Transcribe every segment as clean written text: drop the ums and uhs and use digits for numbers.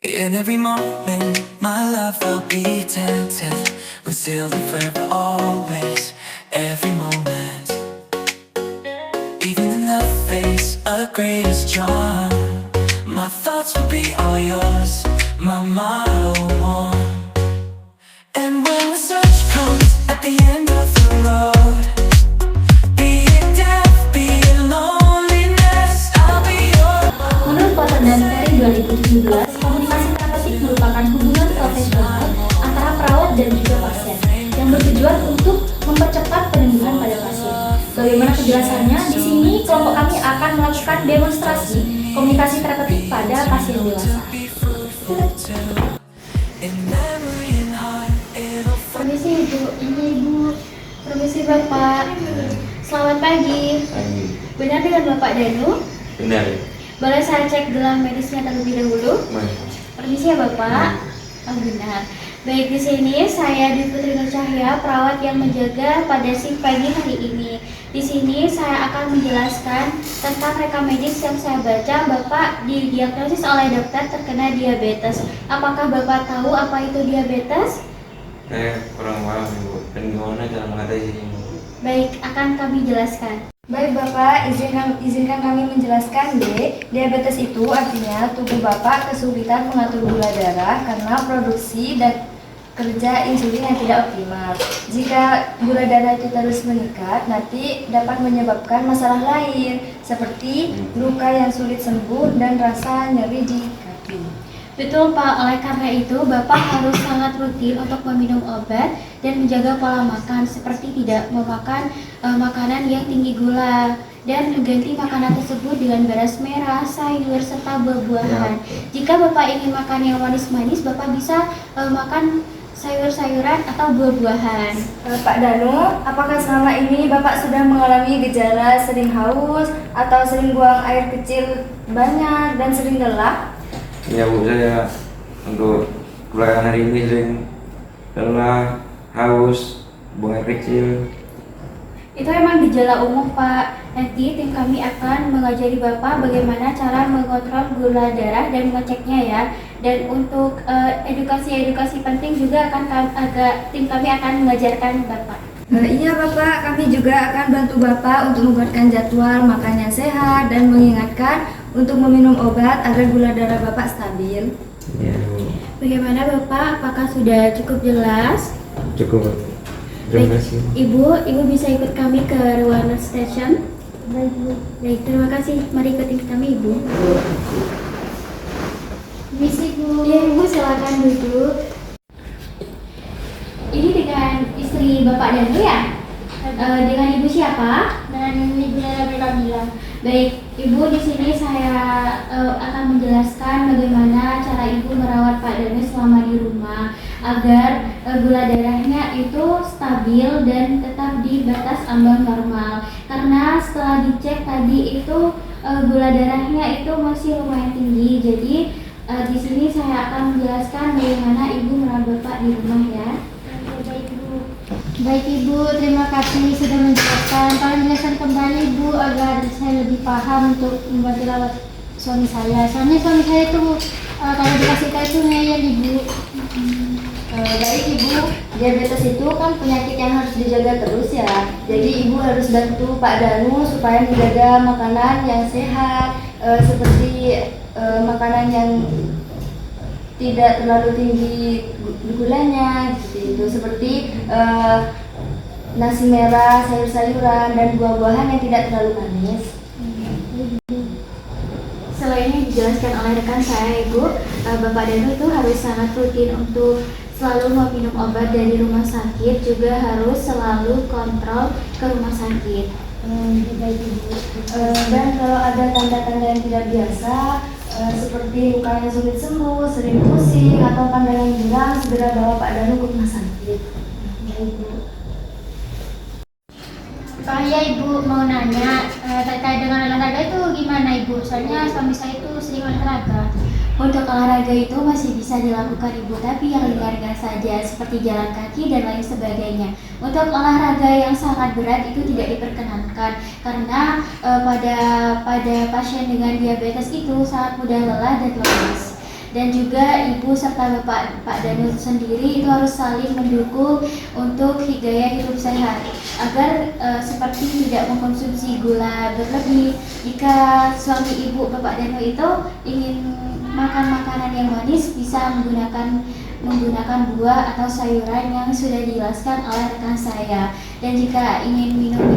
In every moment, my love will be tempted, concealed and forever always. Every moment, even in the face of greatest charm, my thoughts will be all yours, my motto one. And when the search comes at the end of the road, be it death, be it loneliness, I'll be yours. Menurut Potter dan Ferry 2017, komunikasi terapeutik merupakan hubungan profesional antara perawat dan juga pasien yang bertujuan untuk mempercepat penyembuhan pada pasien. Bagaimana kejelasannya? Di sini kelompok kami akan melakukan demonstrasi komunikasi terapeutik pada pasien dewasa. Permisi Ibu, ini Ibu. Permisi Bapak. Selamat pagi. Pagi. Benar dengan Bapak Danu? Benar. Boleh saya cek gelang medisnya terlebih dahulu? Mas. Permisi ya Bapak. Oh benar. Baik, di sini saya Dwi Putri Nur Cahya, perawat yang menjaga pada shift pagi hari ini. Di sini saya akan menjelaskan tentang rekam medis yang saya baca. Bapak didiagnosis oleh dokter terkena diabetes. Apakah Bapak tahu apa itu diabetes? Saya kurang paham Ibu. Dan gimana cara mengatasinya Ibu? Baik, akan kami jelaskan. Baik Bapak, izinkan kami menjelaskan. Diabetes itu artinya tubuh Bapak kesulitan mengatur gula darah karena produksi dan kerja insulin yang tidak optimal. Jika gula darah itu terus meningkat, nanti dapat menyebabkan masalah lain seperti luka yang sulit sembuh dan rasa nyeri di kaki. Betul Pak, oleh karena itu Bapak harus sangat rutin untuk meminum obat dan menjaga pola makan seperti tidak memakan makanan yang tinggi gula dan mengganti makanan tersebut dengan beras merah, sayur, serta buah-buahan. Jika Bapak ingin makan yang manis-manis, Bapak bisa makan sayur-sayuran atau buah-buahan. Pak Danu, apakah selama ini Bapak sudah mengalami gejala sering haus atau sering buang air kecil banyak dan sering lelah? Ya Bu, saya untuk belakangan hari ini sering lelah, haus, buang air kecil. Itu emang gejala umum Pak. Nanti tim kami akan mengajari Bapak bagaimana cara mengontrol gula darah dan mengeceknya ya. Dan untuk edukasi-edukasi penting juga tim kami akan mengajarkan Bapak. Iya Bapak, kami juga akan bantu Bapak untuk membuatkan jadwal makan yang sehat dan mengingatkan untuk meminum obat agar gula darah Bapak stabil. Ya Bu. Bagaimana Bapak? Apakah sudah cukup jelas? Cukup. Terima kasih. Ibu bisa ikut kami ke ruangan station. Baik Bu. Baik, terima kasih. Mari ikutin kami Ibu. Misi Bu. Ya Ibu, silakan duduk. Ini dengan istri Bapak Danu ya? Dengan Ibu siapa? Dengan Ibu Nabila. Baik, Ibu, di sini saya akan menjelaskan bagaimana cara Ibu merawat Pak Danu selama di rumah agar gula darahnya itu stabil dan tetap di batas ambang normal. Karena setelah dicek tadi itu gula darahnya itu masih lumayan tinggi. Jadi di sini saya akan menjelaskan bagaimana Ibu merawat Bapak di rumah ya. Baik Ibu, terima kasih sudah menjelaskan. Tolong jelaskan kembali Ibu agar saya lebih paham untuk membantu rawat suami saya. Soalnya suami saya itu kalau dikasih tahu itu ngeyel Ibu. Baik Ibu, diabetes itu kan penyakit yang harus dijaga terus ya. Jadi Ibu harus bantu Pak Danu supaya menjaga makanan yang sehat, seperti makanan yang tidak terlalu tinggi gulanya gitu. Seperti nasi merah, sayur-sayuran dan buah-buahan yang tidak terlalu manis. Selain yang dijelaskan oleh rekan saya Ibu, Bapak Danu itu harus sangat rutin untuk selalu meminum obat dari rumah sakit, juga harus selalu kontrol ke rumah sakit. Baik Ibu. Dan kalau ada tanda-tanda yang tidak biasa, seperti luka yang sulit sembuh, sering pusing, atau pandangan hilang, segera bawa Pak Danu ke rumah sakit. Ibu. Ya Ibu, mau nanya terkait dengan olahraga itu gimana Ibu? Soalnya suami saya itu sering olahraga. Untuk olahraga itu masih bisa dilakukan Ibu, tapi yang ringan-ringan saja seperti jalan kaki dan lain sebagainya. Untuk olahraga yang sangat berat itu tidak diperkenankan karena pada pasien dengan diabetes itu sangat mudah lelah dan lemas. Dan juga ibu serta Pak Danu sendiri itu harus saling mendukung untuk gaya hidup sehat agar seperti tidak mengkonsumsi gula berlebih. Jika suami ibu Bapak Danu itu ingin makan makanan yang manis, bisa menggunakan buah atau sayuran yang sudah dijelaskan oleh rekan saya. Dan jika ingin minum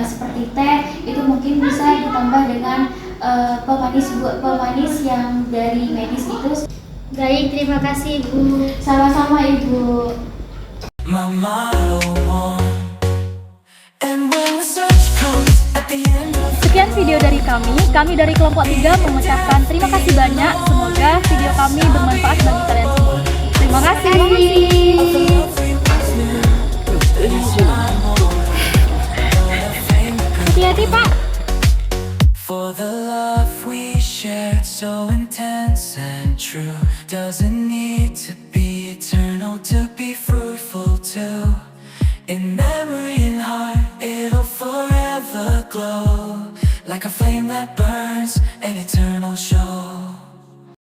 seperti teh, itu mungkin bisa ditambah dengan pemanis yang dari medis itu. Baik, terima kasih Ibu. Sama-sama Ibu. My motto won. And when the search comes at the end of Sekian video dari kami dari kelompok 3 mengucapkan terima kasih banyak. Semoga video kami bermanfaat bagi kalian semua. Terima kasih. Hati-hati Pak. For the love we shared, so intense and true, doesn't need to be eternal to be fruitful too. In memory and heart, it'll forever glow, like a flame that burns, an eternal show.